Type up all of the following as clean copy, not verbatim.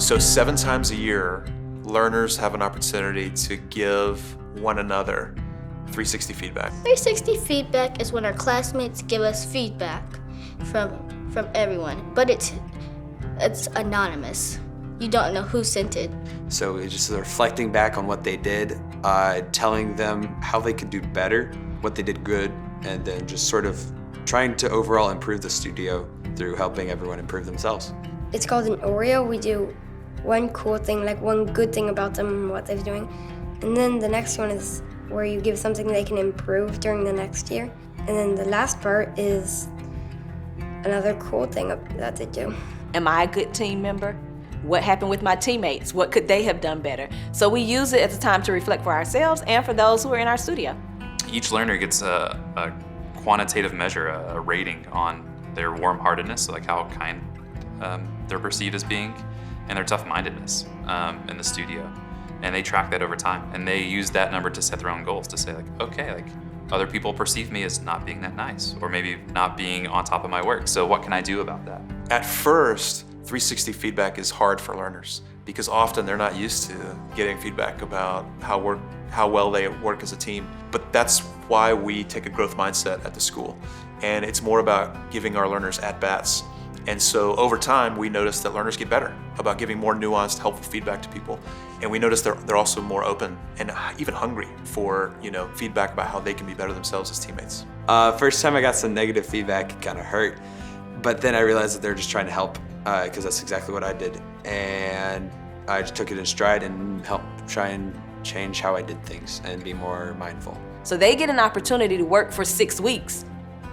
So 7 times a year, learners have an opportunity to give one another 360 feedback. 360 feedback is when our classmates give us feedback from everyone, but it's anonymous. You don't know who sent it. So it's just reflecting back on what they did, telling them how they could do better, what they did good, and then just sort of trying to overall improve the studio through helping everyone improve themselves. It's called an Oreo. We do one cool thing, like one good thing about them and what they're doing. And then the next one is where you give something they can improve during the next year. And then the last part is another cool thing that they do. Am I a good team member? What happened with my teammates? What could they have done better? So we use it as a time to reflect for ourselves and for those who are in our studio. Each learner gets a quantitative measure, a rating on their warm-heartedness, so like how kind they're perceived as being, and their tough-mindedness in the studio. And they track that over time, and they use that number to set their own goals, to say like, okay, like other people perceive me as not being that nice, or maybe not being on top of my work, so what can I do about that? At first, 360 feedback is hard for learners because often they're not used to getting feedback about how well they work as a team. But that's why we take a growth mindset at the school. And it's more about giving our learners at-bats. And so over time, we notice that learners get better about giving more nuanced, helpful feedback to people. And we notice they're also more open and even hungry for feedback about how they can be better themselves as teammates. First time I got some negative feedback, it kind of hurt. But then I realized that they're just trying to help, because that's exactly what I did. And I just took it in stride and helped try and change how I did things and be more mindful. So they get an opportunity to work for 6 weeks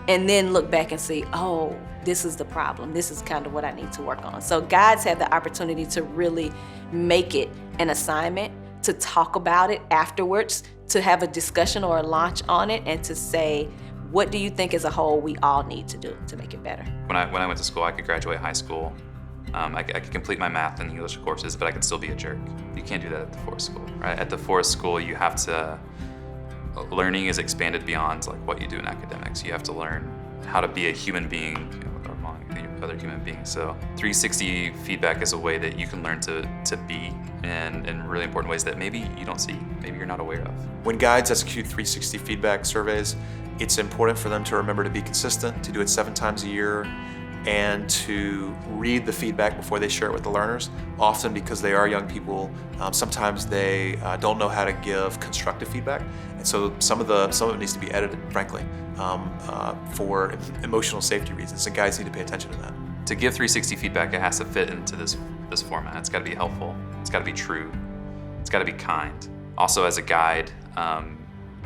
and then look back and see, oh, this is the problem. This is kind of what I need to work on. So guides have the opportunity to really make it an assignment, to talk about it afterwards, to have a discussion or a launch on it, and to say, what do you think as a whole we all need to do to make it better? When I went to school, I could graduate high school. I could complete my math and English courses, but I could still be a jerk. You can't do that at the Forest School, right? At the Forest School, you have to, learning is expanded beyond like what you do in academics. You have to learn how to be a human being among other human beings. So 360 feedback is a way that you can learn to be in really important ways that maybe you don't see, maybe you're not aware of. When guides execute 360 feedback surveys, it's important for them to remember to be consistent, to do it 7 times a year, and to read the feedback before they share it with the learners. Often because they are young people, sometimes they don't know how to give constructive feedback, and so some of it needs to be edited, frankly, for emotional safety reasons, and guides need to pay attention to that. To give 360 feedback, it has to fit into this format. It's got to be helpful, it's got to be true, it's got to be kind. Also, as a guide,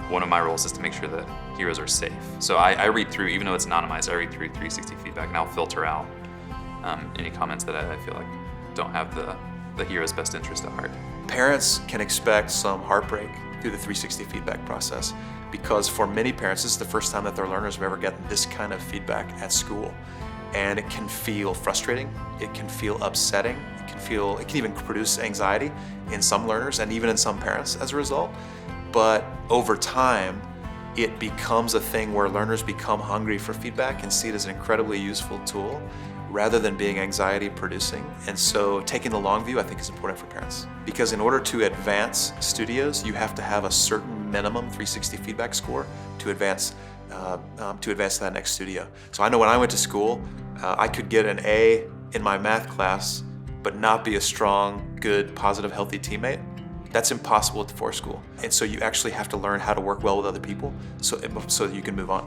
one of my roles is to make sure that heroes are safe. So I read through, even though it's anonymized, I read through 360 feedback, and I'll filter out any comments that I feel like don't have the hero's best interest at heart. Parents can expect some heartbreak through the 360 feedback process because for many parents, this is the first time that their learners have ever gotten this kind of feedback at school. And it can feel frustrating, it can feel upsetting, it can even produce anxiety in some learners and even in some parents as a result. But over time, it becomes a thing where learners become hungry for feedback and see it as an incredibly useful tool rather than being anxiety producing. And so taking the long view, I think, is important for parents. Because in order to advance studios, you have to have a certain minimum 360 feedback score to advance to that next studio. So I know when I went to school, I could get an A in my math class, but not be a strong, good, positive, healthy teammate. That's impossible at the Forest School. And so you actually have to learn how to work well with other people so that you can move on.